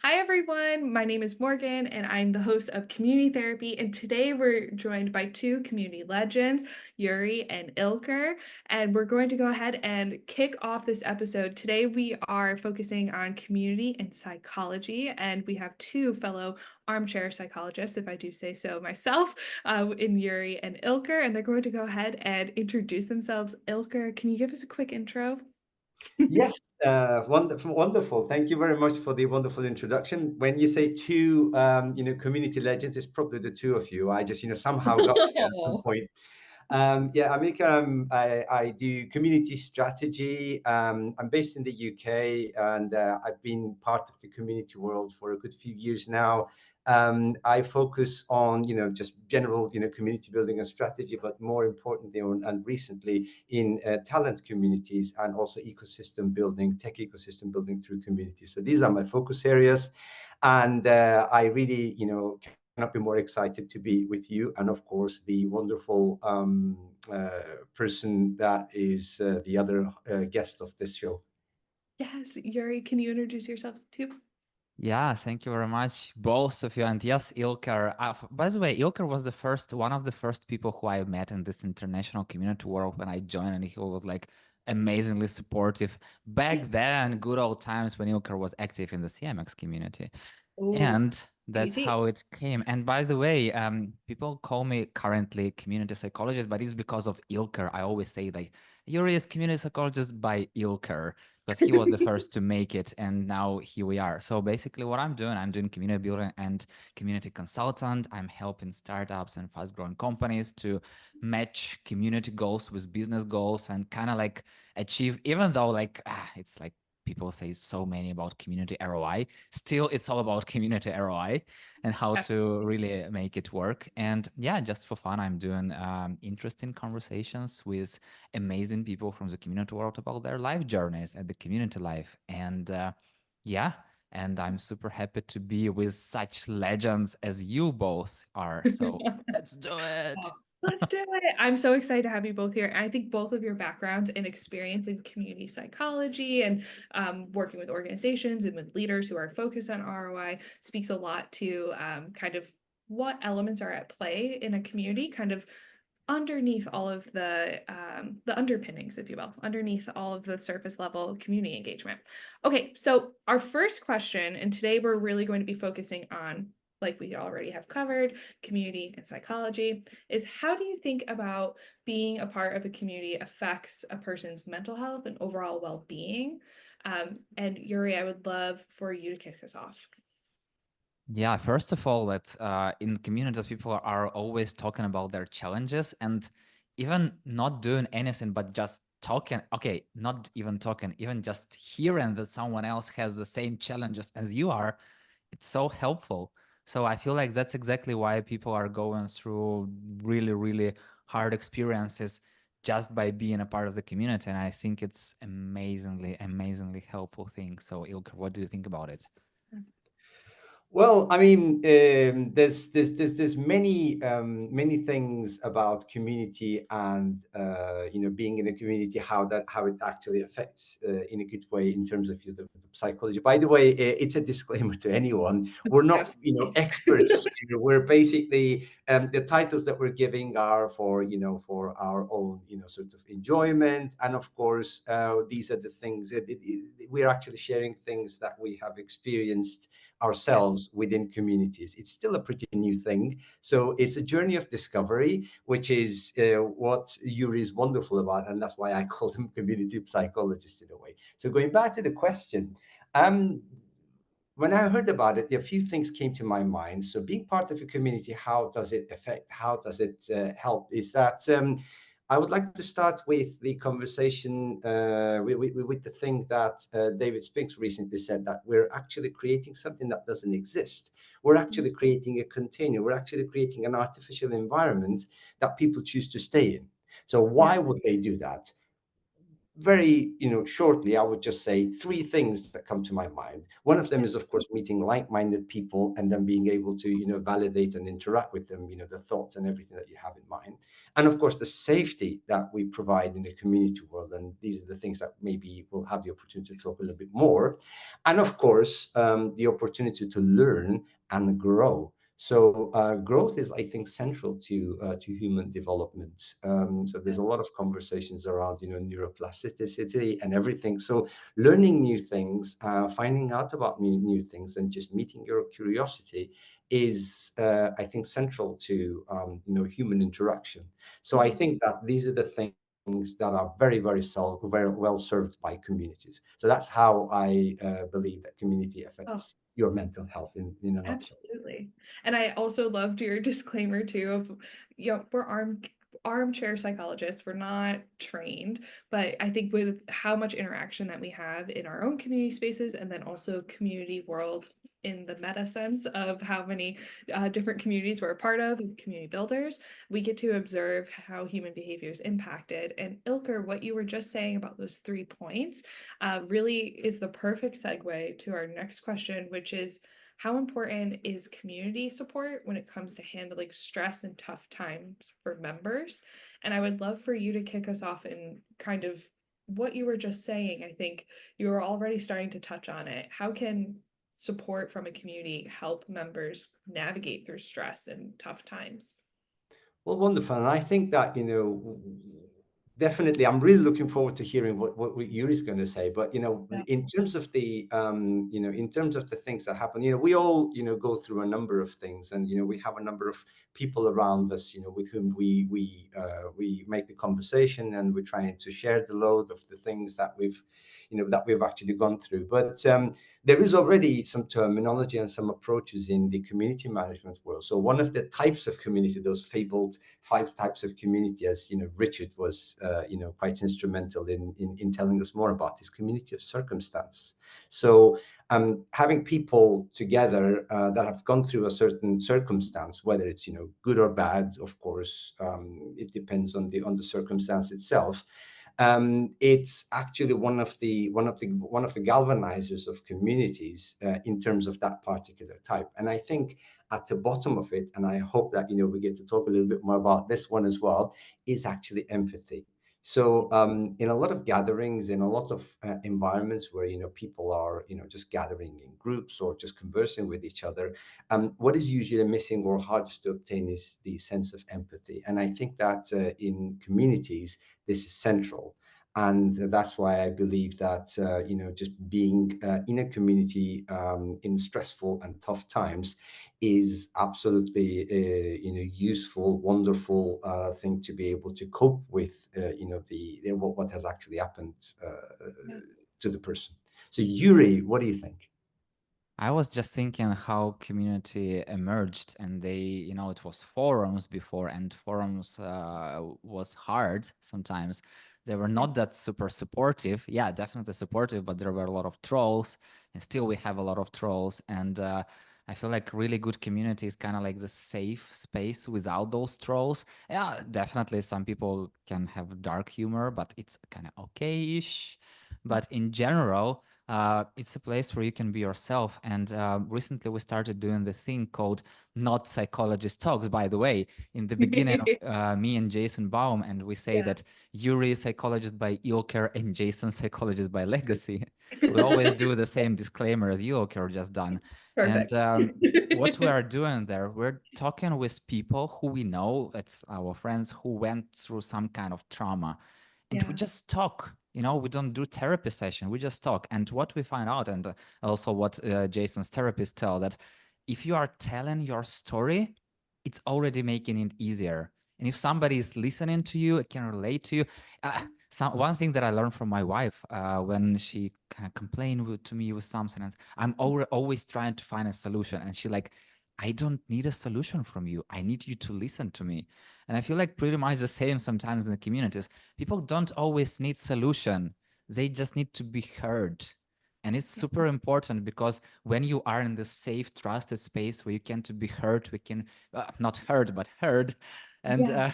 Hi, everyone. My name is Morgan, and I'm the host of Community Therapy. And today we're joined by two community legends, Yurii and Ilker. And we're going to go ahead and kick off this episode. Today we are focusing on community and psychology, and we have two fellow armchair psychologists, if I do say so myself, in Yurii and Ilker. And they're going to go ahead and introduce themselves. Ilker, can you give us a quick intro? Yes, wonderful, wonderful. Thank you very much for the wonderful introduction. When you say two, community legends, it's probably the two of you. I just, somehow got there at some point. Yeah, Amika, I do community strategy. I'm based in the UK, and I've been part of the community world for a good few years now. I focus on, just general, community building and strategy, but more importantly, and recently in talent communities and also ecosystem building, tech ecosystem building through communities. So these are my focus areas, and I really, cannot be more excited to be with you, and of course the wonderful person that is the other guest of this show. Yes, Yurii, can you introduce yourselves too? Yeah, thank you very much, both of you. And yes, Ilker. By the way, Ilker was one of the first people who I met in this international community world when I joined, and he was like amazingly supportive back then, good old times when Ilker was active in the CMX community. Oh, And that's easy. how it came. And by the way, people call me currently community psychologist, but it's because of Ilker. I always say like Yurii is community psychologist by Ilker because he was the first to make it, and now here we are. So basically, what I'm doing community building and community consultant. I'm helping startups and fast-growing companies to match community goals with business goals and kind of like achieve, even though like it's like people say so many about community ROI. Still, it's all about community ROI and how Yeah. to really make it work. And yeah, just for fun, I'm doing interesting conversations with amazing people from the community world about their life journeys and the community life. And yeah, and I'm super happy to be with such legends as you both are. So let's do it. Oh, let's do it. I'm so excited to have you both here. I think both of your backgrounds and experience in community psychology and working with organizations and with leaders who are focused on ROI speaks a lot to kind of what elements are at play in a community, kind of underneath all of the underpinnings, if you will, underneath all of the surface level community engagement. Okay, so our first question, and today we're really going to be focusing on, like we already have covered, community and psychology, is how do you think about being a part of a community affects a person's mental health and overall well-being? And Yurii, I would love for you to kick us off. Yeah, first of all, that in communities, people are always talking about their challenges and even not doing anything, but just talking. Okay, not even talking, even just hearing that someone else has the same challenges as you are, it's so helpful. So I feel like that's exactly why people are going through really, really hard experiences just by being a part of the community. And I think it's amazingly, amazingly helpful thing. So Ilker, what do you think about it? Well, I mean, there's many things about community and being in a community, how it actually affects in a good way in terms of the psychology. By the way, it's a disclaimer to anyone: we're not Absolutely. experts here. We're basically the titles that we're giving are for for our own sort of enjoyment, and of course these are the things we're actually sharing things that we have experienced Yeah. ourselves within communities. It's still a pretty new thing. So it's a journey of discovery, which is what Yuri is wonderful about. And that's why I call him community psychologist in a way. So going back to the question, um, when I heard about it, a few things came to my mind. So being part of a community, how does it affect? How does it help? Is that I would like to start with the conversation with the thing that David Spinks recently said, that we're actually creating something that doesn't exist. We're actually creating a container. We're actually creating an artificial environment that people choose to stay in. So Yeah. why would they do that? very, shortly, I would just say three things that come to my mind. One of them Yeah. is, of course, meeting like-minded people and then being able to, validate and interact with them, the thoughts and everything that you have in mind. And of course, the safety that we provide in the community world. And these are the things that maybe we'll have the opportunity to talk a little bit more. And of course, the opportunity to learn and grow. So growth is, I think, central to human development. So there's a lot of conversations around, neuroplasticity and everything. So learning new things, finding out about new things, and just meeting your curiosity is, I think, central to human interaction. So I Mhm. think that these are the things that are very, very well served by communities. So that's how I believe that community Oh, affects your mental health in a nutshell. absolutely. And I also loved your disclaimer too of, we're armchair psychologists. We're not trained, but I think with how much interaction that we have in our own community spaces and then also community world in the meta sense of how many different communities we're a part of, and community builders, we get to observe how human behavior is impacted. And Ilker, what you were just saying about those 3 points really is the perfect segue to our next question, which is how important is community support when it comes to handling stress and tough times for members? And I would love for you to kick us off in kind of what you were just saying. I think you were already starting to touch on it. How can support from a community help members navigate through stress and tough times? Well, wonderful. And I think that, definitely, I'm really looking forward to hearing what Yuri's going to say. But, Yeah. in terms of in terms of the things that happen, we all, go through a number of things. And, we have a number of people around us, with whom we make the conversation, and we're trying to share the load of the things that we've actually gone through. But there is already some terminology and some approaches in the community management world. So one of the types of community, those fabled 5 types of community, as Richard was quite instrumental in telling us more about, this community of circumstance. So having people together that have gone through a certain circumstance, whether it's good or bad, of course, it depends on the circumstance itself. It's actually one of the galvanizers of communities in terms of that particular type. And I think at the bottom of it, and I hope that we get to talk a little bit more about this one as well, is actually empathy. So in a lot of gatherings, in a lot of environments where people are just gathering in groups or just conversing with each other, what is usually missing or hardest to obtain is the sense of empathy. And I think that in communities, this is central. And that's why I believe that just being in a community in stressful and tough times is absolutely useful, wonderful thing to be able to cope with what has actually happened Yeah. to the person. So Yuri, what do you think? I was just thinking how community emerged, and it was forums before, and forums was hard sometimes. They were Yeah. not that super supportive. Yeah, definitely supportive, but there were a lot of trolls, and still we have a lot of trolls. And I feel like really good community is kind of like the safe space without those trolls. Yeah, definitely some people can have dark humor, but it's kind of okay-ish. But in general, it's a place where you can be yourself. And recently we started doing the thing called Not Psychologist Talks, by the way. In the beginning, me and Jason Baum, and we say Yeah. that Yurii is psychologist by Ilker and Jason psychologist by legacy. We always do the same disclaimer as Ilker just done. And Perfect. what we are doing there, we're talking with people who we know, it's our friends who went through some kind of trauma, and we Yeah. just talk. We don't do therapy session, we just talk. And what we find out, and also what Jason's therapist tell, that if you are telling your story, it's already making it easier. And if somebody is listening to you, it can relate to you. One thing that I learned from my wife, when she kind of complained to me with something, and I'm always trying to find a solution, and she like, I don't need a solution from you, I need you to listen to me. And I feel like pretty much the same sometimes in the communities. People don't always need solution, they just need to be heard. And it's super important, because when you are in the safe trusted space where you can to be heard, we can not heard but heard, and Yeah.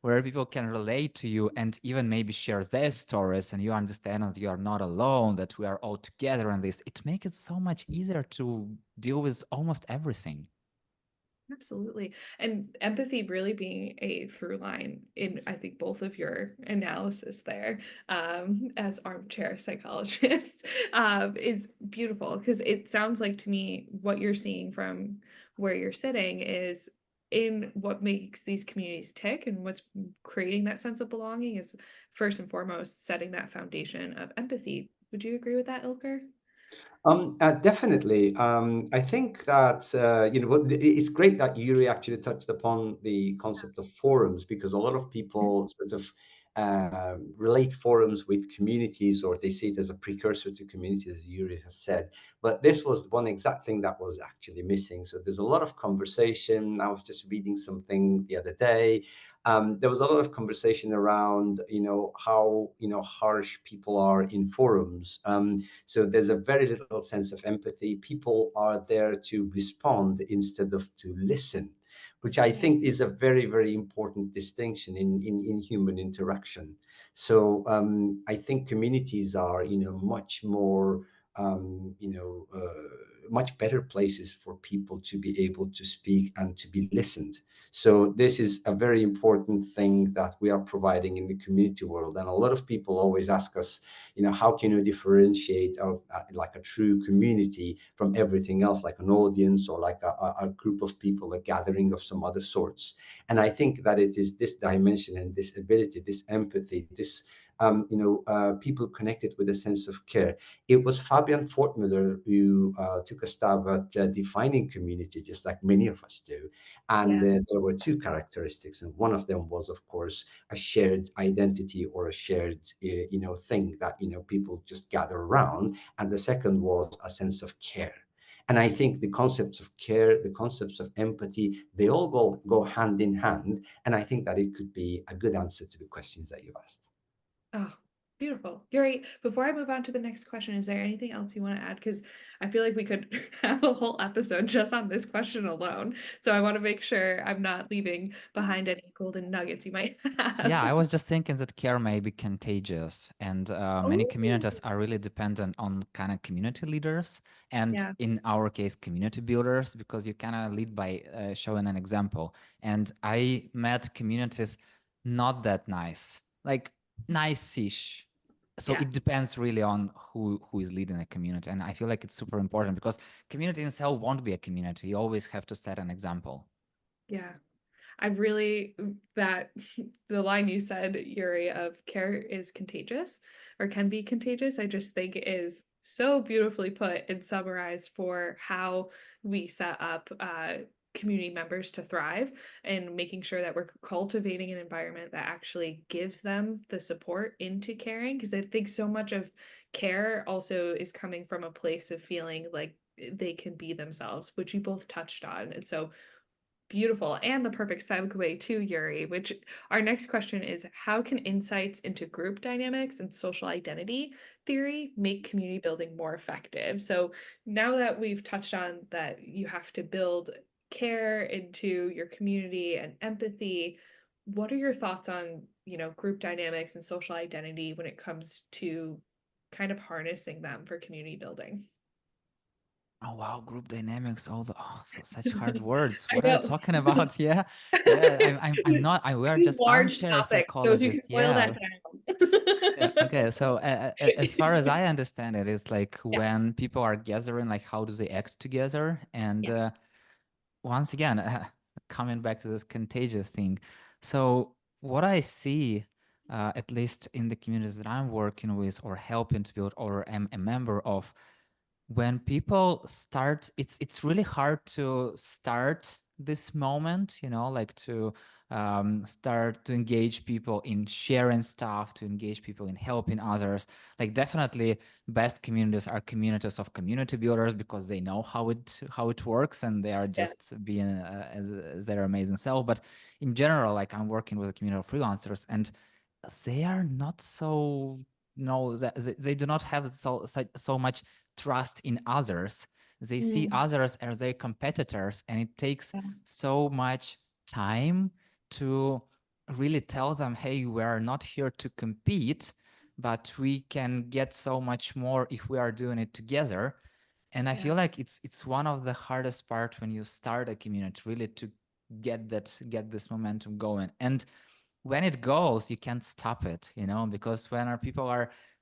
where people can relate to you and even maybe share their stories, and you understand that you are not alone, that we are all together in this. It makes it so much easier to deal with almost everything. Absolutely. And empathy really being a through line in, I think, both of your analysis there, as armchair psychologists, is beautiful because it sounds like to me what you're seeing from where you're sitting is in what makes these communities tick and what's creating that sense of belonging is first and foremost setting that foundation of empathy. Would you agree with that, Ilker? Definitely. I think that it's great that Yuri actually touched upon the concept of forums, because a lot of people sort of relate forums with communities, or they see it as a precursor to communities, as Yuri has said. But this was one exact thing that was actually missing. So there's a lot of conversation. I was just reading something the other day. There was a lot of conversation around, how harsh people are in forums. So there's a very little sense of empathy. People are there to respond instead of to listen, which I think is a very, very important distinction in human interaction. So I think communities are, much more, much better places for people to be able to speak and to be listened. So this is a very important thing that we are providing in the community world. And a lot of people always ask us, how can you differentiate like a true community from everything else, like an audience or like a group of people, a gathering of some other sorts? And I think that it is this dimension and this ability, this empathy, this people connected with a sense of care. It was Fabian Fortmüller who took a stab at defining community, just like many of us do. And Yeah. there were two characteristics, and one of them was, of course, a shared identity or a shared, thing that people just gather around, and the second was a sense of care. And I think the concepts of care, the concepts of empathy, they all go hand in hand. And I think that it could be a good answer to the questions that you asked. Oh, beautiful. Yuri, before I move on to the next question, is there anything else you want to add? Because I feel like we could have a whole episode just on this question alone. So I want to make sure I'm not leaving behind any golden nuggets you might Yeah, have. I was just thinking that care may be contagious, and many Oh, communities are really dependent on kind of community leaders, and yeah, in our case, community builders, because you kind of lead by showing an example. And I met communities not that nice, like nice-ish. So yeah, it depends really on who is leading a community, and I feel like it's super important because community in itself won't be a community. You always have to set an example. yeah. I really that the line you said, Yuri, of care is contagious or can be contagious, I just think is so beautifully put and summarized for how we set up community members to thrive and making sure that we're cultivating an environment that actually gives them the support into caring. Because I think so much of care also is coming from a place of feeling like they can be themselves, which you both touched on. And so beautiful. And the perfect segue to Yuri, which our next question is how can insights into group dynamics and social identity theory make community building more effective? So now that we've touched on that you have to build care into your community and empathy, what are your thoughts on, group dynamics and social identity when it comes to kind of harnessing them for community building? Oh wow, group dynamics, all the such hard words. I What are you know. talking about? Yeah, yeah. I'm not. We are just Large armchair topic. So if you psychologists. can boil that Yeah, yeah. down. Okay. So as far as I understand it, it's like Yeah, when people are gathering, like how do they act together? And yeah, once again, coming back to this contagious thing. So what I see, at least in the communities that I'm working with or helping to build or am a member of, when people start, it's really hard to start this moment, like to start to engage people in sharing stuff, to engage people in helping others. Like definitely best communities are communities of community builders because they know how it works, and they are yeah. just being as their amazing self. But in general, like I'm working with a community of freelancers, and they are not so, no, they do not have so much trust in others. They see Mm, others as their competitors, and it takes yeah, so much time to really tell them, hey, we are not here to compete, but we can get so much more if we are doing it together. And I Yeah. feel like it's one of the hardest part when you start a community, really to get this momentum going. And when it goes, you can't stop it, because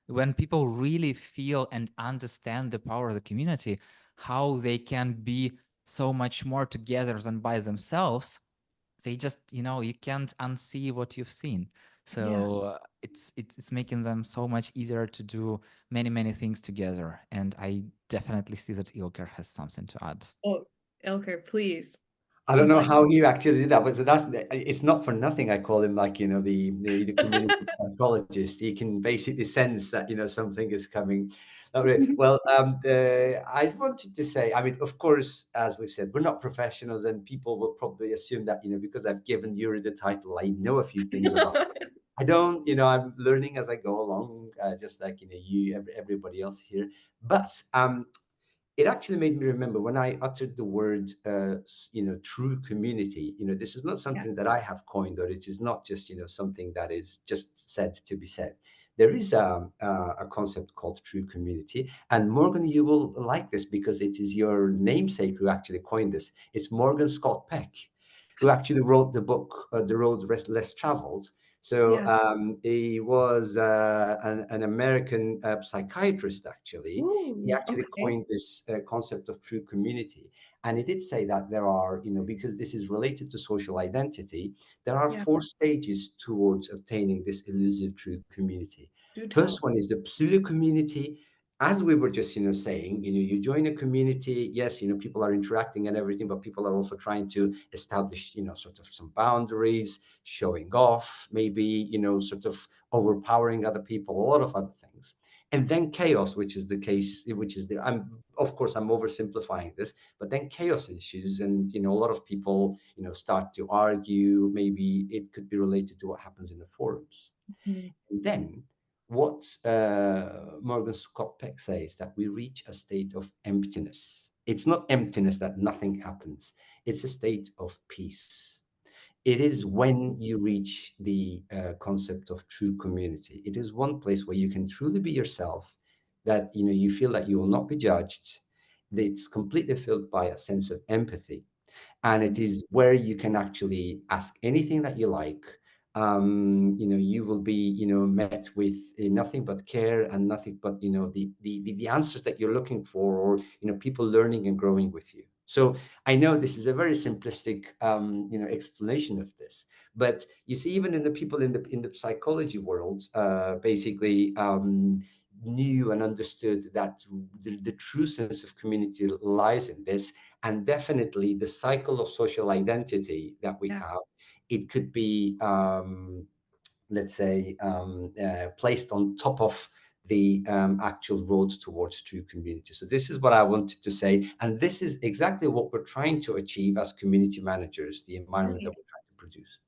when people really feel and understand the power of the community, how they can be so much more together than by themselves, they just, you can't unsee what you've seen. Yeah. So it's making them so much easier to do many, many things together. And I definitely see that Ilker has something to add. Oh, Ilker, please. I don't I'm know glad. how he actually did that, but so that's it's not for nothing. I call him like the community psychologist. He can basically sense that something is coming. Not really. Well, I wanted to say, I mean, of course, as we've said, we're not professionals, and people will probably assume that because I've given Yuri the title, I know a few things about. I don't, I'm learning as I go along, just like everybody else here. But it actually made me remember when I uttered the word, true community. This is not Yeah. something that I have coined, or it is not just, something that is just said to be said. There is a concept called true community. And Morgan, you will like this because it is your namesake who actually coined this. It's Morgan Scott Peck, who actually wrote the book, The Road Less Traveled. So Yeah. he was an American psychiatrist, actually. He Ooh, actually okay. coined this concept of true community. And he did say that there are, because this is related to social identity, there are Yeah. 4 stages towards obtaining this elusive true community. Do First tell. one is the pseudo community. As we were just, saying, you join a community. Yes, people are interacting and everything, but people are also trying to establish, sort of some boundaries, showing off, maybe, sort of overpowering other people, a lot of other things. And then chaos, which is the case, which is the, of course, I'm oversimplifying this, but then chaos ensues. And, a lot of people, start to argue. Maybe it could be related to what happens in the forums. Mhm. And then what Morgan Scott Peck says, that we reach a state of emptiness. It's not emptiness that nothing happens. It's a state of peace. It is when you reach the concept of true community. It is one place where you can truly be yourself, that you feel that you will not be judged, that it's completely filled by a sense of empathy, and it is where you can actually ask anything that you like. You will be met with nothing but care, and nothing but the answers that you're looking for, or people learning and growing with you. So I know this is a very simplistic explanation of this, but you see, even in the people in the psychology world, basically knew and understood that the true sense of community lies in this. And definitely the cycle of social identity that we Yeah. have, it could be let's say placed on top of the actual road towards true community. So this is what I wanted to say, and this is exactly what we're trying to achieve as community managers, the environment that Right. we're trying to produce.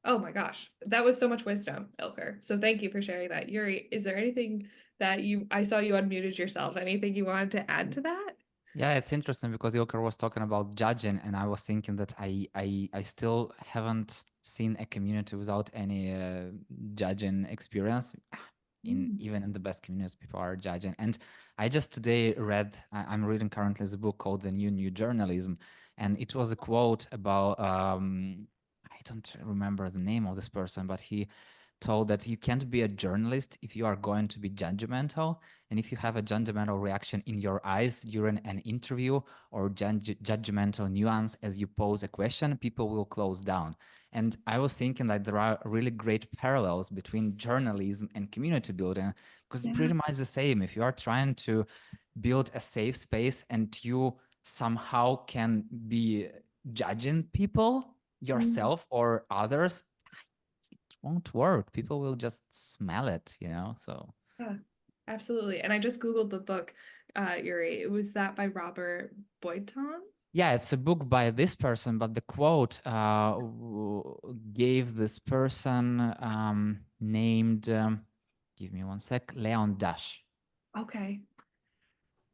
Oh my gosh. That was so much wisdom, Ilker. So thank you for sharing that. Yuri, is there anything that I saw you unmuted yourself. Anything you wanted to add to that? Yeah, it's interesting because Ilker was talking about judging, and I was thinking that I still haven't seen a community without any judging experience. In Mm. even in the best communities, people are judging. And I just today read, I'm reading currently the book called The New Journalism, and it was a quote about I don't remember the name of this person, but he told that you can't be a journalist if you are going to be judgmental. And if you have a judgmental reaction in your eyes during an interview, or judgmental nuance as you pose a question, people will close down. And I was thinking that there are really great parallels between journalism and community building, because it's Yeah. pretty much the same. If you are trying to build a safe space and you somehow can be judging people, Mm. yourself or others, it won't work. People will just smell it, So Yeah, absolutely. And I just Googled the book, Yuri. It was that by Robert Boyton? yeah, it's a book by this person, but the quote gave this person named, give me one sec, Leon Dash. Okay.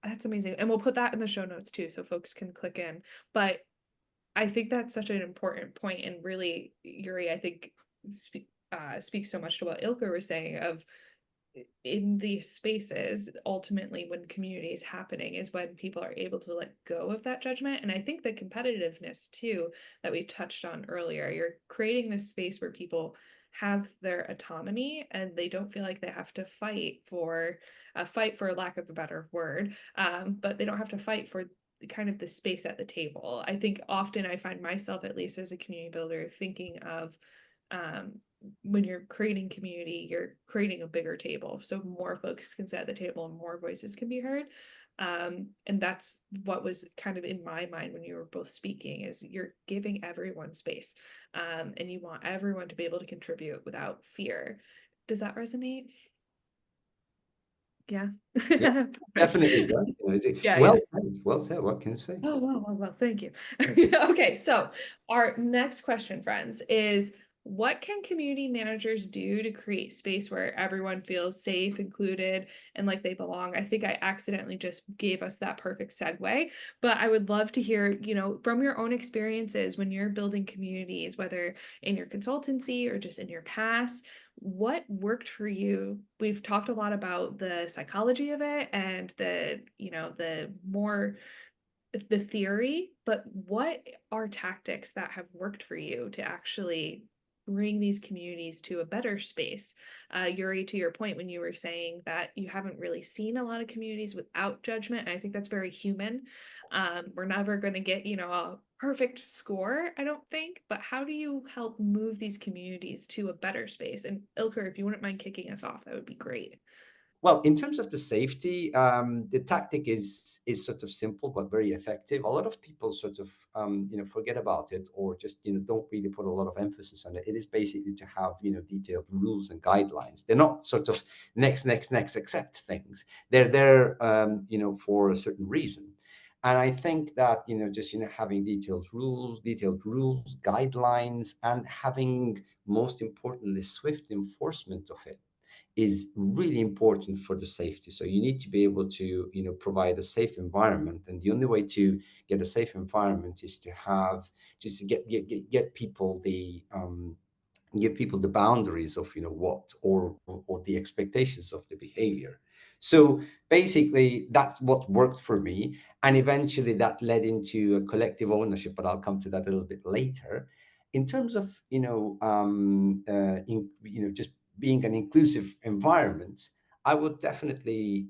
That's amazing. And we'll put that in the show notes too, so folks can click in. But I think that's such an important point, and really, Yurii, I think speaks so much to what Ilker was saying of in these spaces, ultimately when community is happening is when people are able to let go of that judgment. And I think the competitiveness too that we touched on earlier, you're creating this space where people have their autonomy and they don't feel like they have to fight for lack of a better word, but they don't have to fight for kind of the space at the table. I think often I find myself, at least as a community builder, thinking of um, when you're creating community, you're creating a bigger table. So more folks can sit at the table and more voices can be heard. And that's what was kind of in my mind when you were both speaking is you're giving everyone space. And you want everyone to be able to contribute without fear. Does that resonate? Yeah. Yeah, definitely does. Yeah, yeah. Well said. Well said. What can I say? Oh, well, thank you. Okay, so our next question, friends, is what can community managers do to create space where everyone feels safe, included, and like they belong? I think I accidentally just gave us that perfect segue, but I would love to hear, from your own experiences when you're building communities, whether in your consultancy or just in your past, what worked for you? We've talked a lot about the psychology of it and the more the theory, but what are tactics that have worked for you to actually bring these communities to a better space? Yurii, to your point, when you were saying that you haven't really seen a lot of communities without judgment, and I think that's very human. We're never going to get, a perfect score, I don't think, but how do you help move these communities to a better space? And Ilker, if you wouldn't mind kicking us off, that would be great. Well, in terms of the safety, the tactic is sort of simple but very effective. A lot of people sort of forget about it or just don't really put a lot of emphasis on it. It is basically to have detailed rules and guidelines. They're not sort of next accept things. They're there for a certain reason. And I think that just having detailed rules, guidelines, and having most importantly swift enforcement of it is really important for the safety. So you need to be able to, provide a safe environment, and the only way to get a safe environment is to have just to get people the give people the boundaries of what or the expectations of the behavior. So basically that's what worked for me, and eventually that led into a collective ownership, but I'll come to that a little bit later. In terms of just being an inclusive environment, I would definitely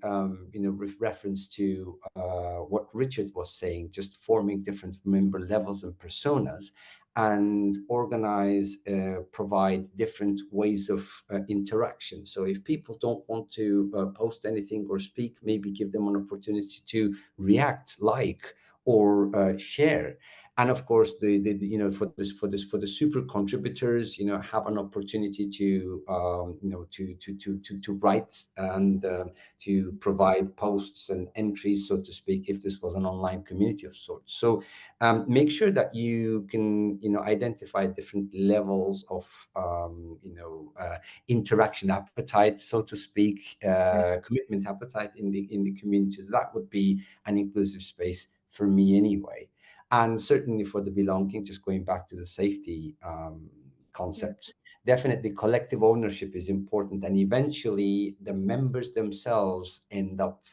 reference to what Richard was saying, just forming different member levels and personas, and organize, provide different ways of interaction. So if people don't want to post anything or speak, maybe give them an opportunity to react, like, or share. And of course, for the super contributors, have an opportunity to to write and to provide posts and entries, so to speak, if this was an online community of sorts. So make sure that you can identify different levels of interaction appetite, so to speak, commitment appetite in the communities. That would be an inclusive space for me anyway. And certainly for the belonging, just going back to the safety Yeah. concepts, definitely collective ownership is important, and eventually the members themselves end up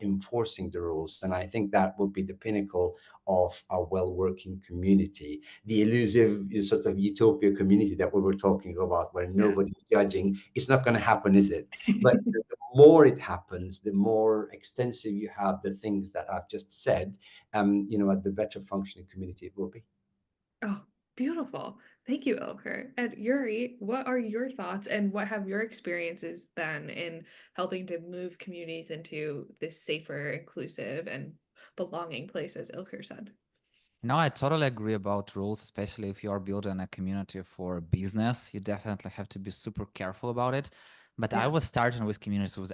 enforcing the rules. And I think that will be the pinnacle of a well-working community. The elusive sort of utopia community that we were talking about, where Yeah. nobody's judging, it's not going to happen, is it? But the more it happens, the more extensive you have the things that I've just said, the better functioning community it will be. Oh, beautiful. Thank you, Ilker. And Yurii, what are your thoughts and what have your experiences been in helping to move communities into this safer, inclusive, and belonging place, as Ilker said? No, I totally agree about rules, especially if you are building a community for business. You definitely have to be super careful about it. But I Yeah. was starting with communities with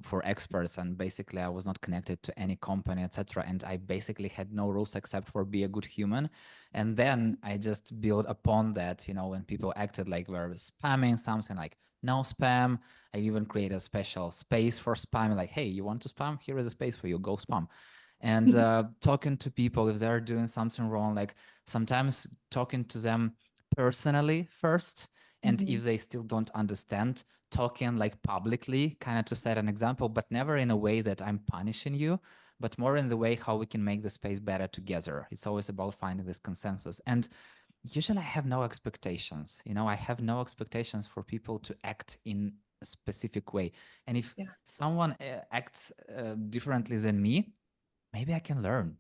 for experts, and basically I was not connected to any company, etc. And I basically had no rules except for be a good human. And then I just built upon that. When people acted like they were spamming something, like no spam. I even create a special space for spam. Like, hey, you want to spam? Here is a space for you. Go spam. and talking to people if they're doing something wrong, like sometimes talking to them personally first, and if they still don't understand, talking like publicly, kind of to set an example, but never in a way that I'm punishing you, but more in the way how we can make the space better together. It's always about finding this consensus. And usually I have no expectations. I have no expectations for people to act in a specific way. And if Yeah. someone acts differently than me, maybe I can learn,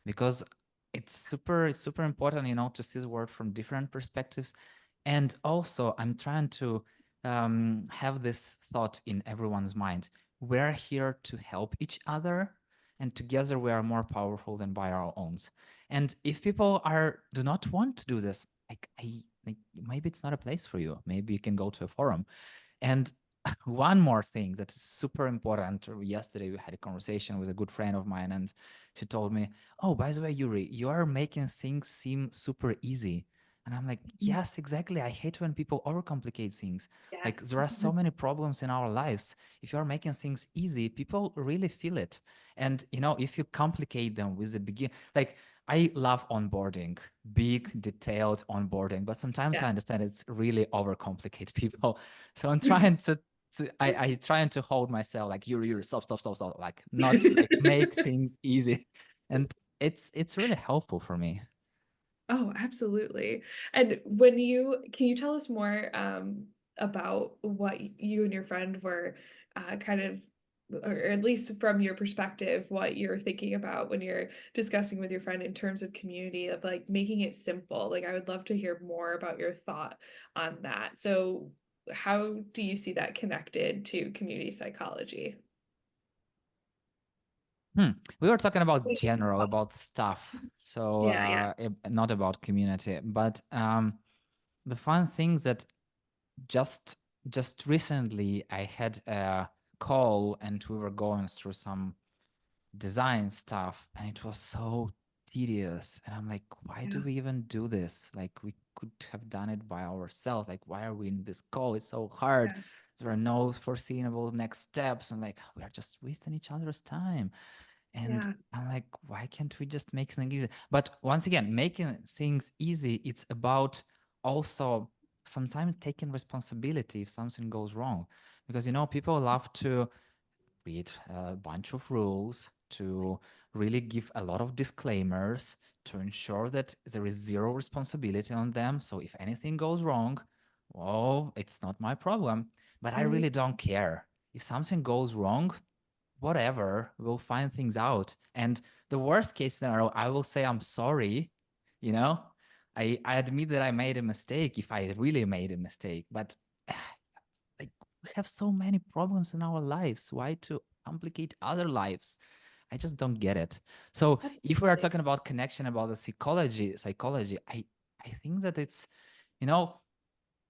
because it's super important, to see the world from different perspectives. And also, I'm trying to have this thought in everyone's mind: we're here to help each other, and together we are more powerful than by our own. And if people do not want to do this, like maybe it's not a place for you. Maybe you can go to a forum. And one more thing that is super important. Yesterday, we had a conversation with a good friend of mine, and she told me, "Oh, by the way, Yurii, you are making things seem super easy." And I'm like, "Yes, exactly. I hate when people overcomplicate things. Like, Yes. there are so many problems in our lives. If you are making things easy, people really feel it. And, if you complicate them with the begin, like, I love onboarding, big, detailed onboarding, but sometimes I Yeah. understand it's really overcomplicate people. So I'm trying I trying to hold myself like, Yurii, stop, like not like make things easy. And it's really helpful for me. Oh, absolutely. And can you tell us more about what you and your friend were kind of, or at least from your perspective, what you're thinking about when you're discussing with your friend in terms of community, of like making it simple? Like, I would love to hear more about your thought on that. So, how do you see that connected to community psychology? We were talking about Make it general, simple. about stuff, so Yeah, yeah, not about community. But the fun thing that just just recently I had a call, and we were going through some design stuff, and it was so tedious, and I'm like, why do yeah, we even do this? Like, we could have done it by ourselves. Like, why are we in this call? It's so hard. yeah, There are no foreseeable next steps, and like, we are just wasting each other's time. And yeah. I'm like, why can't we just make things easy? But once again, making things easy, it's about also sometimes taking responsibility if something goes wrong. Because, people love to read a bunch of rules, to really give a lot of disclaimers, to ensure that there is zero responsibility on them. So if anything goes wrong, well, it's not my problem. But I Right. really don't care. If something goes wrong, whatever, we'll find things out. And the worst case scenario, I will say I'm sorry, you know? I admit that I made a mistake if I really made a mistake, but like, we have so many problems in our lives. Why to complicate other lives? I just don't get it. So if we are Absolutely. talking about connection, about the psychology, I think that it's, you know,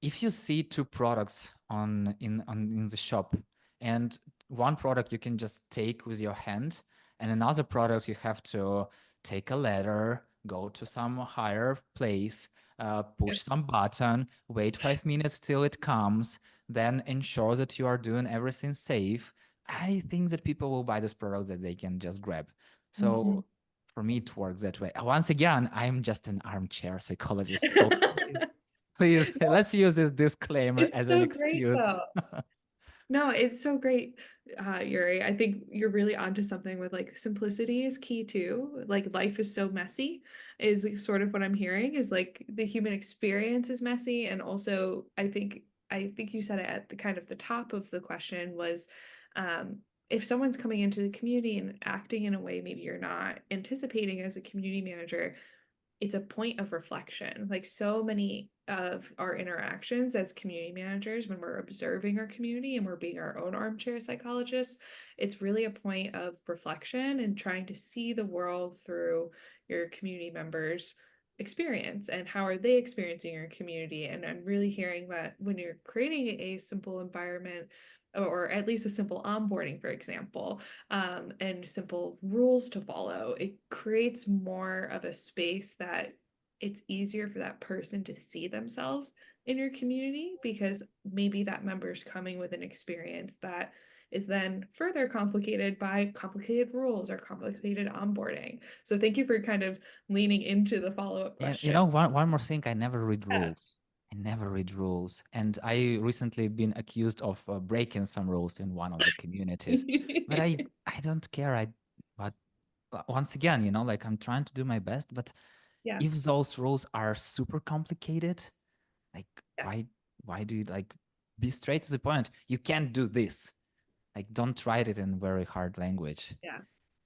if you see two products in the shop, and one product you can just take with your hand, and another product you have to take a ladder, go to some higher place, Yeah. push some button, wait 5 minutes till it comes, then ensure that you are doing everything safe. I think that people will buy this product that they can just grab. Mhm. So for me it works that way. Once again, I'm just an armchair psychologist, so please, let's use this disclaimer It's as an so great excuse. though. No, it's so great, Yuri. I think you're really onto something with like simplicity is key too. Like life is so messy, is like sort of what I'm hearing, is like the human experience is messy. And also I think you said it at the kind of the top of the question was um if someone's coming into the community and acting in a way maybe you're not anticipating as a community manager, it's a point of reflection. Like so many of our interactions as community managers, when we're observing our community and we're being our own armchair psychologists, it's really a point of reflection and trying to see the world through your community members' experience and how are they experiencing your community. And I'm really hearing that when you're creating a simple environment, or at least a simple onboarding, for example, and simple rules to follow, it creates more of a space that it's easier for that person to see themselves in your community because maybe that member's coming with an experience that is then further complicated by complicated rules or complicated onboarding. So thank you for kind of leaning into the follow-up And question. one more thing, I never read Yeah. rules. I never read rules. And I recently been accused of breaking some rules in one of the communities. But I don't care. But once again, like I'm trying to do my best, but Yeah. if those rules are super complicated, like Yeah. why do you like be straight to the point? You can't do this. Like don't write it in very hard language. Yeah.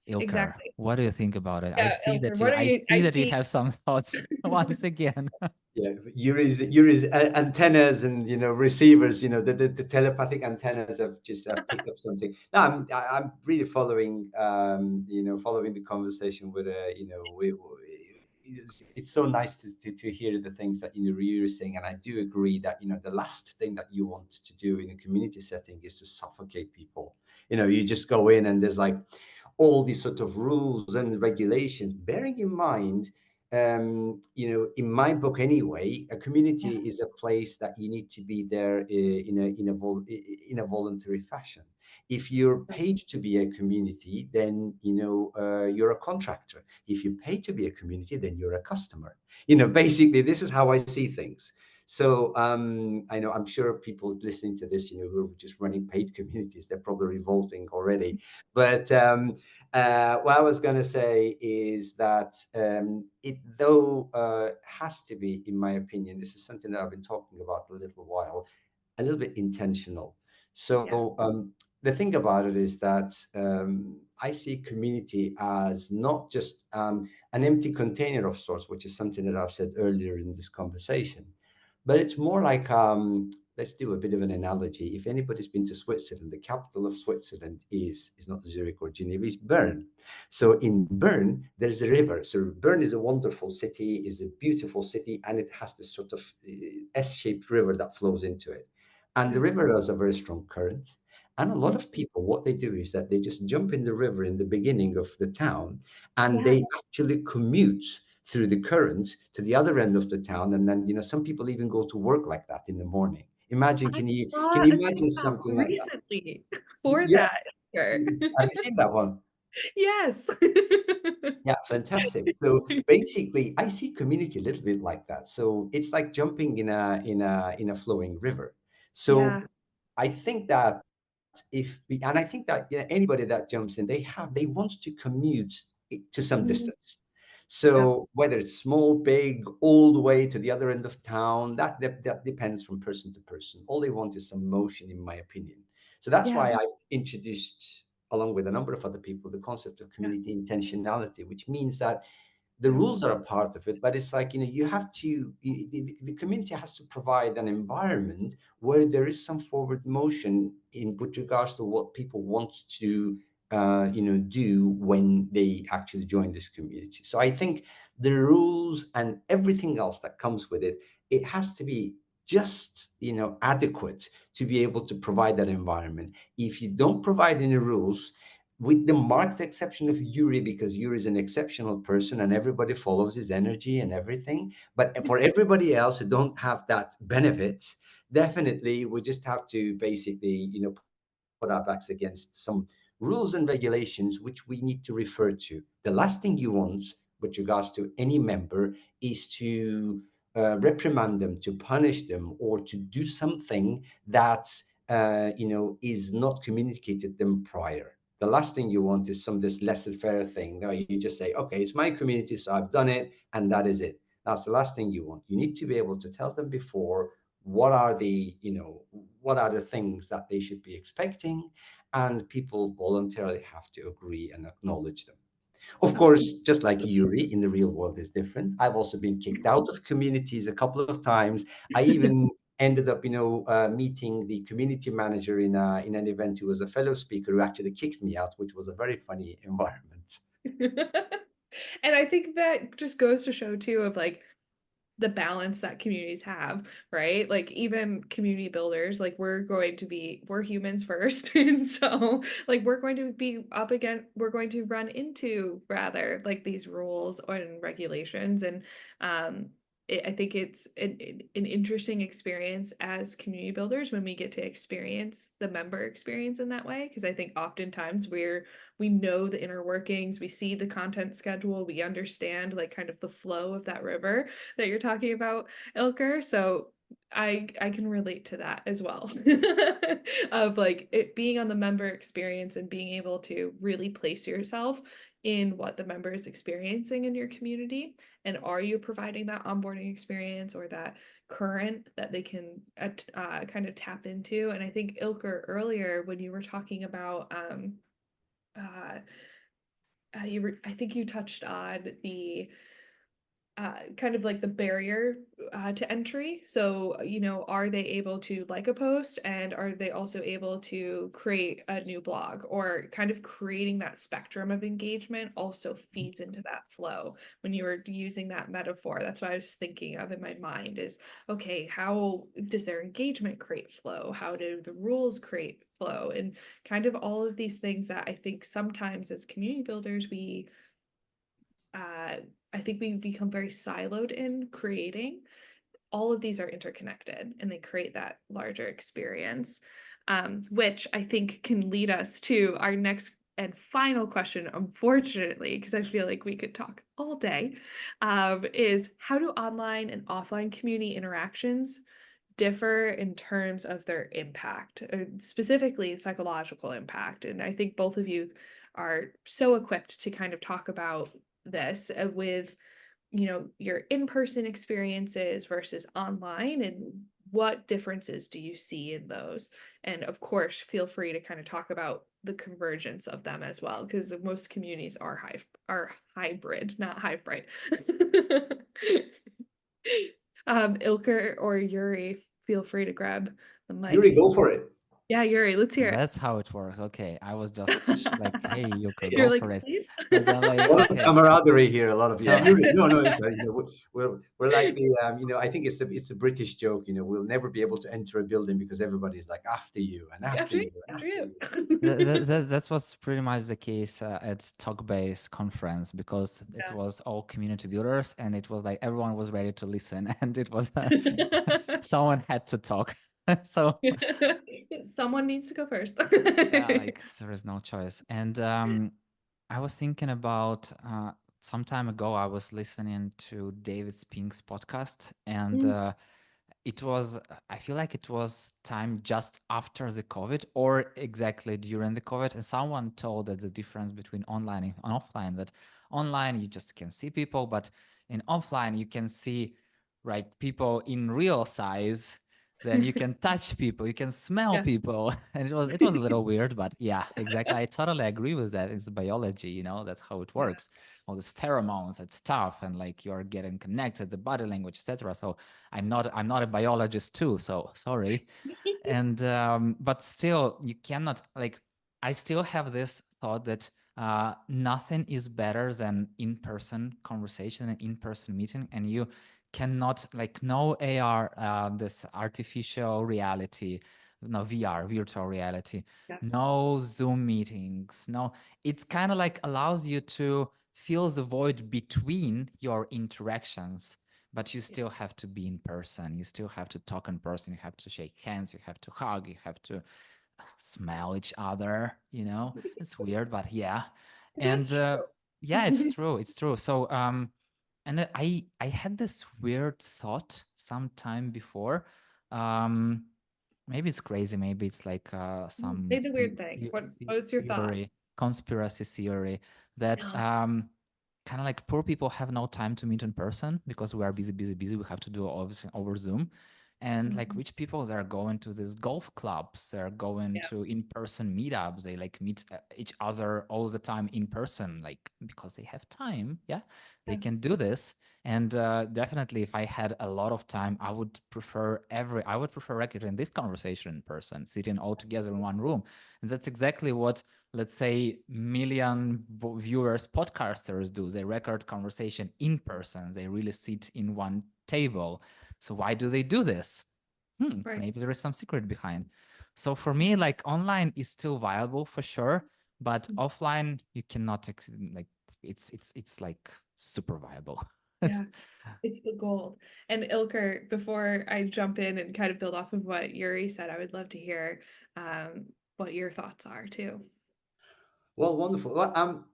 Ilker, Exactly. what do you think about it? Yeah, Ilker, what are I you see that you have some thoughts once again. Yeah, Yuri's antennas and receivers, the telepathic antennas have just picked up something. No, I'm really following following the conversation with it's so nice to hear the things that Yuri is saying, and I do agree that the last thing that you want to do in a community setting is to suffocate people. You just go in and there's like all these sort of rules and regulations, bearing in mind in my book anyway, a community Yeah. is a place that you need to be there in a voluntary fashion. If you're paid to be a community, then you're a contractor. If you pay to be a community, then you're a customer. Basically, this is how I see things. So I know I'm sure people listening to this, who are just running paid communities, they're probably revolting already. But what I was going to say is that it, though, has to be, in my opinion, this is something that I've been talking about a little while, a little bit intentional. Yeah. So the thing about it is that I see community as not just an empty container of sorts, which is something that I've said earlier in this conversation, but it's more like let's do a bit of an analogy. If anybody's been to Switzerland, the capital of Switzerland is not Zurich or Geneva, it's Bern. So in Bern, there's a river. So Bern is a wonderful city, is a beautiful city, and it has this sort of S-shaped river that flows into it. And the Yeah. river has a very strong current. And a lot Mhm. of people, what they do is that they just jump in the river in the beginning of the town, and Yeah. they actually commute through the current to the other end of the town. And then, some people even go to work like that in the morning. Imagine, I can saw you a imagine TikTok something like that? recently for Yeah. that. Ilker. Have you seen that one? Yes. Yeah, fantastic. So basically, I see community a little bit like that. So it's like jumping in a flowing river. So Yeah. I think that and I think that anybody that jumps in, they want to commute to some Mhm. distance. Yep. So whether it's small, big, all the way to the other end of town, that depends from person to person. All they want is some motion, in my opinion. So that's Yeah. why I introduced, along with a number of other people, the concept of Yeah. community intentionality, which means that the Yeah. rules are a part of it, but it's like you have to the community has to provide an environment where there is some forward motion in with regards to what people want to do when they actually join this community. So I think the rules and everything else that comes with it, it has to be just adequate to be able to provide that environment. If you don't provide any rules, with the marked exception of Yurii, because Yurii is an exceptional person and everybody follows his energy and everything. But for everybody else who don't have that benefit, definitely we just have to basically, put our backs against some rules and regulations which we need to refer to. The last thing you want with regards to any member is to reprimand them, to punish them, or to do something that is not communicated them prior. The last thing you want is some this laissez-faire thing. No, you just say, okay, it's my community, so I've done it, and that is it. That's the last thing you want. You need to be able to tell them before what are the things that they should be expecting, and people voluntarily have to agree and acknowledge them. Of course, just like Yuri, in the real world is different. I've also been kicked out of communities a couple of times. I even ended up, meeting the community manager in an event who was a fellow speaker who actually kicked me out, which was a very funny environment. And I think that just goes to show too of like the balance that communities have, right? Like even community builders, like we're humans first. And so like we're going to run into rather like these rules and regulations. And I think it's an interesting experience as community builders when we get to experience the member experience in that way. Because I think oftentimes we know the inner workings, we see the content schedule, we understand like kind of the flow of that river that you're talking about, Ilker. So I can relate to that as well. Of like it being on the member experience and being able to really place yourself in what the member is experiencing in your community, and are you providing that onboarding experience or that current that they can kind of tap into? And I think Ilker earlier when you were talking about uh, I think you touched on the kind of like the barrier to entry. So, are they able to like a post, and are they also able to create a new blog, or kind of creating that spectrum of engagement also feeds into that flow when you were using that metaphor. That's what I was thinking of in my mind is, okay, how does their engagement create flow? How do the rules create flow? And kind of all of these things that I think sometimes as community builders, I think we become very siloed in creating. All of these are interconnected and they create that larger experience, which I think can lead us to our next and final question, unfortunately, because I feel like we could talk all day, is how do online and offline community interactions differ in terms of their impact, specifically psychological impact? And I think both of you are so equipped to kind of talk about this with your in-person experiences versus online, and what differences do you see in those? And of course, feel free to kind of talk about the convergence of them as well, because most communities are hybrid, not Hivebrite. Ilker or Yurii, feel free to grab the Yurii, mic. go for it. Yeah, Yurii, let's hear it. That's how it works. Okay, I was just like, hey, Yuko, You're go like, for it. please. But then A like, lot of okay, camaraderie here. A lot of yeah. so Yurii, no, it's, we're like the I think it's a British joke. We'll never be able to enter a building because everybody's like after you and after After you, you and after after you. you. that was pretty much the case at Talkbase conference, because it was all community builders and it was like everyone was ready to listen and it was someone had to talk. So Someone needs to go first. yeah, like there is no choice. And I was thinking about some time ago, I was listening to David Spink's podcast, and Mm, it was, I feel like it was time just after the COVID or exactly during the COVID. And someone told that the difference between online and offline, that online you just can see people, but in offline you can see like people in real size, then you can touch people, you can smell yeah. people. And it was a little weird, but yeah, exactly. I totally agree with that. It's biology, that's how it Yeah. works. All these pheromones and stuff, and like you're getting connected, the body language, etc. So I'm not a biologist too, so sorry. And but still you cannot, like, I still have this thought that nothing is better than in-person conversation and in-person meeting, and you cannot, like, no AR, this artificial reality, no VR, virtual reality, Yeah. no Zoom meetings, no, it's kind of like allows you to fill the void between your interactions, but you still have to be in person. You still have to talk in person. You have to shake hands. You have to hug. You have to smell each other. It's weird, but yeah. That's And yeah, it's true. true. It's true. So and then I had this weird thought sometime before. Um, maybe it's crazy. Maybe it's like some Say the weird thing. What's your thought? theory, conspiracy theory that kind of like poor people have no time to meet in person because we are busy, busy, busy. We have to do all this over Zoom. And like Mhm. rich people, they're going to these golf clubs, they're going Yeah. to in-person meetups, they like meet each other all the time in person, like because they have time. Yeah, they Yeah. can do this. And definitely, if I had a lot of time, I would prefer recording this conversation in person, sitting all together in one room. And that's exactly what, let's say, million viewers podcasters do. They record conversation in person, they really sit in one table. So why do they do this? Right. Maybe there is some secret behind. So for me, like, online is still viable for sure, but offline you cannot like, it's like super viable. Yeah, it's the gold. And Ilker, before I jump in and kind of build off of what Yurii said, I would love to hear what your thoughts are too. Well, wonderful. Well,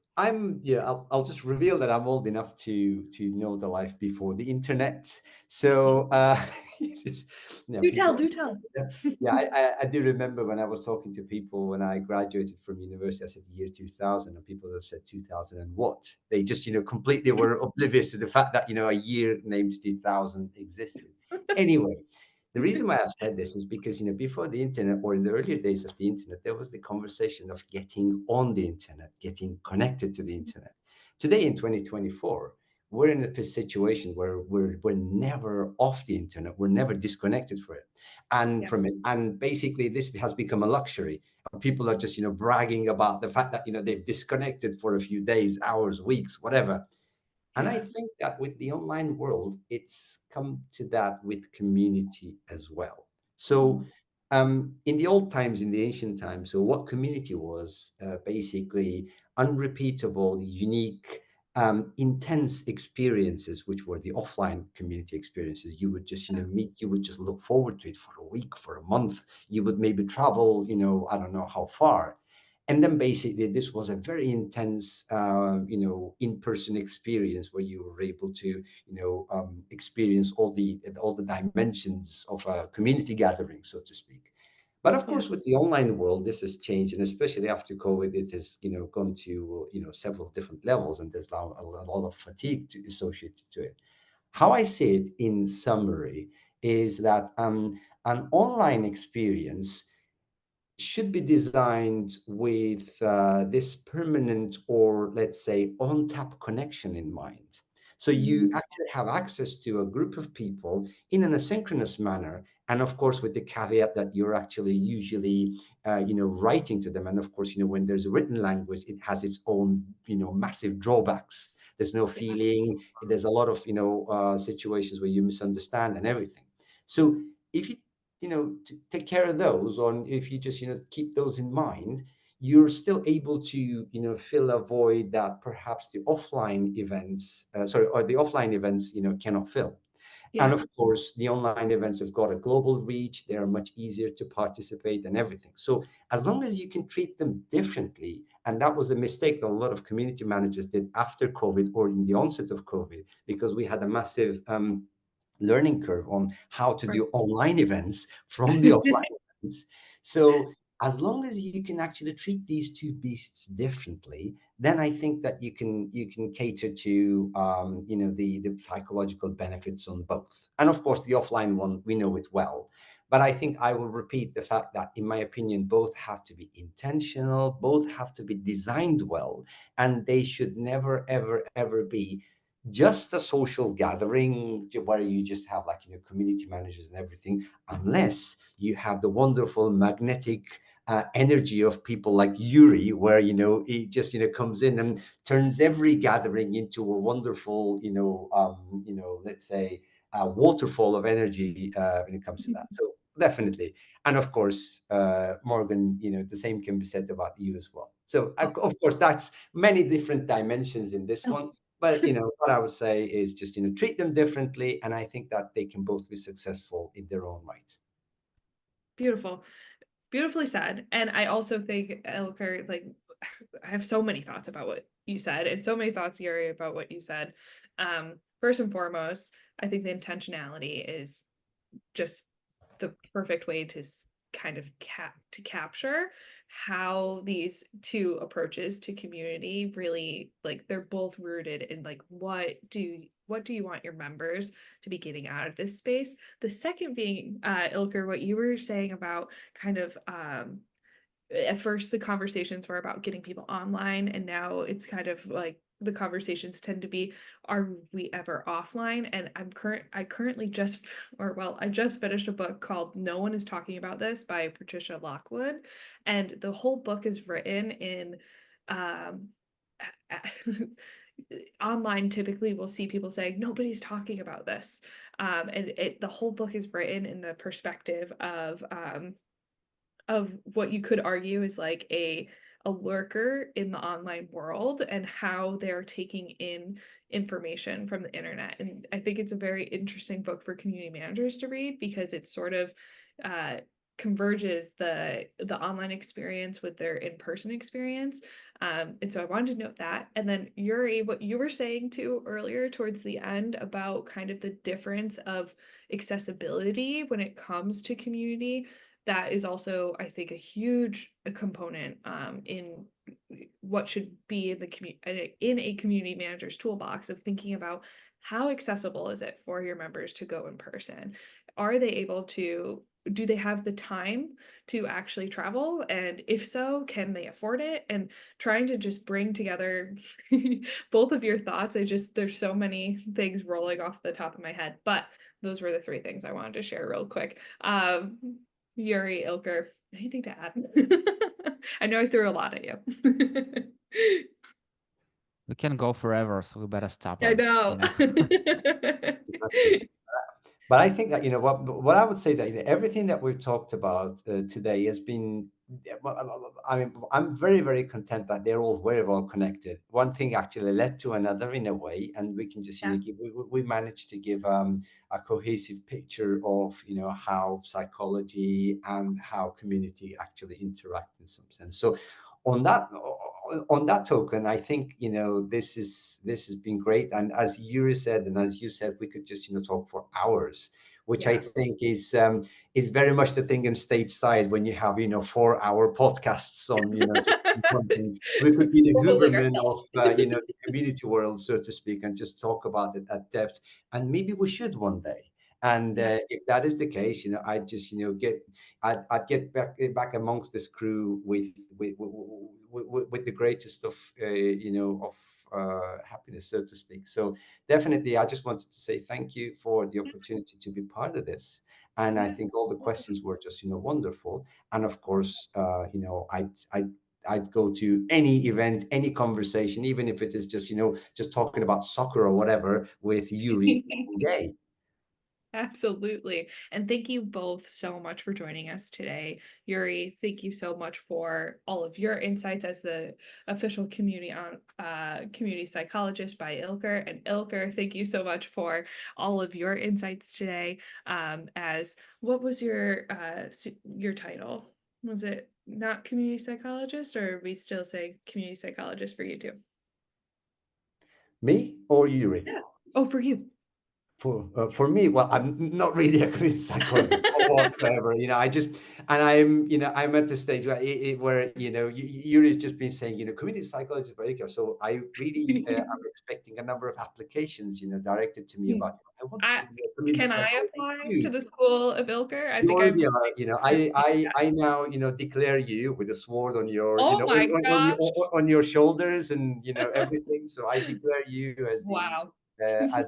yeah. I'll just reveal that I'm old enough to know the life before the internet. So, yeah, Do tell, people. do tell. Yeah, I do remember when I was talking to people when I graduated from university. I said year 2000, and people have said 2000 and what? They just completely were oblivious to the fact that a year named 2000 existed. Anyway, the reason why I've said this is because before the internet, or in the earlier days of the internet, there was the conversation of getting on the internet, getting connected to the internet. Today in 2024, we're in a situation where we're never off the internet, we're never disconnected Yeah, from it, and basically this has become a luxury. People are just bragging about the fact that they've disconnected for a few days, hours, weeks, whatever. And I yeah. think that with the online world, it's come to that with community as well. So, Mhm. in the old times, in the ancient times, so what community was basically unrepeatable, unique, intense experiences, which were the offline community experiences. You would just, meet, you would just look forward to it for a week, for a month. You would maybe travel, I don't know how far, and then basically this was a very intense in-person experience where you were able to experience all the dimensions of a community gathering, so to speak. But of Yeah, course with the online world this has changed, and especially after COVID it has gone to several different levels, and there's now a lot of fatigue associated to it. How I see it in summary is that an online experience should be designed with this permanent, or let's say on tap connection in mind. So you Mhm. actually have access to a group of people in an asynchronous manner. And of course, with the caveat that you're actually usually, writing to them. And of course, when there's a written language, it has its own, massive drawbacks. There's no Yeah. feeling. There's a lot of, situations where you misunderstand and everything. So if you take care of those, or if you just keep those in mind, you're still able to fill a void that perhaps the offline events or the offline events cannot fill. And Yeah. of course the online events have got a global reach, they are much easier to participate and everything. So as long as you can treat them differently, and that was a mistake that a lot of community managers did after COVID, or in the onset of COVID, because we had a massive learning curve on how to Right. do online events from the offline events. So as long as you can actually treat these two beasts differently, then I think that you can cater to the psychological benefits on both. And of course, the offline one, we know it well. But I think I will repeat the fact that, in my opinion, both have to be intentional, both have to be designed well, and they should never, ever, ever be just a social gathering where you just have like community managers and everything, unless you have the wonderful magnetic energy of people like Yurii, where he just comes in and turns every gathering into a wonderful let's say a waterfall of energy when it comes to that. So definitely. And of course, Morgan, the same can be said about you as well. So Oh, of course that's many different dimensions in this oh, one. But what I would say is just treat them differently, and I think that they can both be successful in their own right. beautiful. Beautifully said. And I also think, Elker, like, I have so many thoughts about what you said, and so many thoughts, Yuri, about what you said. First and foremost, I think the intentionality is just the perfect way to kind of capture how these two approaches to community really, like, they're both rooted in like what do you want your members to be getting out of this space. The second being, Ilker, what you were saying about kind of at first the conversations were about getting people online, and now it's kind of like the conversations tend to be, are we ever offline? And I currently just or well, I just finished a book called No One Is Talking About This by Patricia Lockwood, and the whole book is written in um online. Typically we'll see people saying nobody's talking about this, and the whole book is written in the perspective of what you could argue is like a a lurker in the online world and how they're taking in information from the internet. And I think it's a very interesting book for community managers to read because it sort of uh, converges the online experience with their in-person experience. And so I wanted to note that. And then Yurii, what you were saying too earlier towards the end about kind of the difference of accessibility when it comes to community, that is also, I think, a huge component in what should be in a community manager's toolbox of thinking about how accessible is it for your members to go in person? Are they able to do they have the time to actually travel? And if so, can they afford it? And trying to just bring together both of your thoughts. There's so many things rolling off the top of my head, but those were the three things I wanted to share real quick. Yurii, Ilker, anything to add? I know I threw a lot at you. We can go forever, so we better stop I us, know. Exactly. But I think that, what I would say that, everything that we've talked about today has been, well, I mean, I'm very, very content that they're all very well connected. One thing actually led to another in a way, and we can just, Yeah. we managed to give a cohesive picture of, how psychology and how community actually interact in some sense. So on that token, I think, this has been great. And as Yuri said, and as you said, we could just, talk for hours, which I Yeah. think is very much the thing in stateside when you have, 4-hour podcasts on, just one thing. We could be the We're holding Huberman of, ourselves. the community world, so to speak, and just talk about it at depth. And maybe we should one day. And Yeah. if that is the case, I'd just, I'd get back amongst this crew with the greatest of happiness, so to speak. So definitely, I just wanted to say thank you for the opportunity to be part of this. And I Yes. think all the questions were just wonderful. And of course, I'd go to any event, any conversation, even if it is just just talking about soccer or whatever with Yuri any day. Absolutely. And thank you both so much for joining us today. Yurii, thank you so much for all of your insights as the official community psychologist by Ilker. And Ilker, thank you so much for all of your insights today. As what was your title? Was it not community psychologist, or are we still say community psychologist for you too? Me or Yuri? Yeah. Oh, for you. For me, well, I'm not really a community psychologist whatsoever. I just, and I'm at the stage where Yuri's just been saying, community psychologist, so I really am expecting a number of applications, directed to me Hmm. about, I want to I be a community Can I psychologist apply to too. the school of Ilker? I You think I'm already are, gonna I now, declare you with a sword on your, Oh my gosh. on your shoulders and, everything. So I declare you Wow. as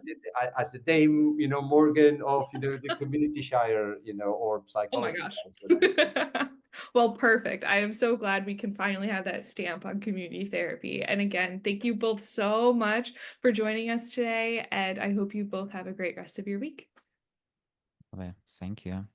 the Dame, Morgan of, the community shire, or Oh my psychologist. gosh. So that's Well, perfect. I am so glad we can finally have that stamp on community therapy. And again, thank you both so much for joining us today, and I hope you both have a great rest of your week. Okay, thank you.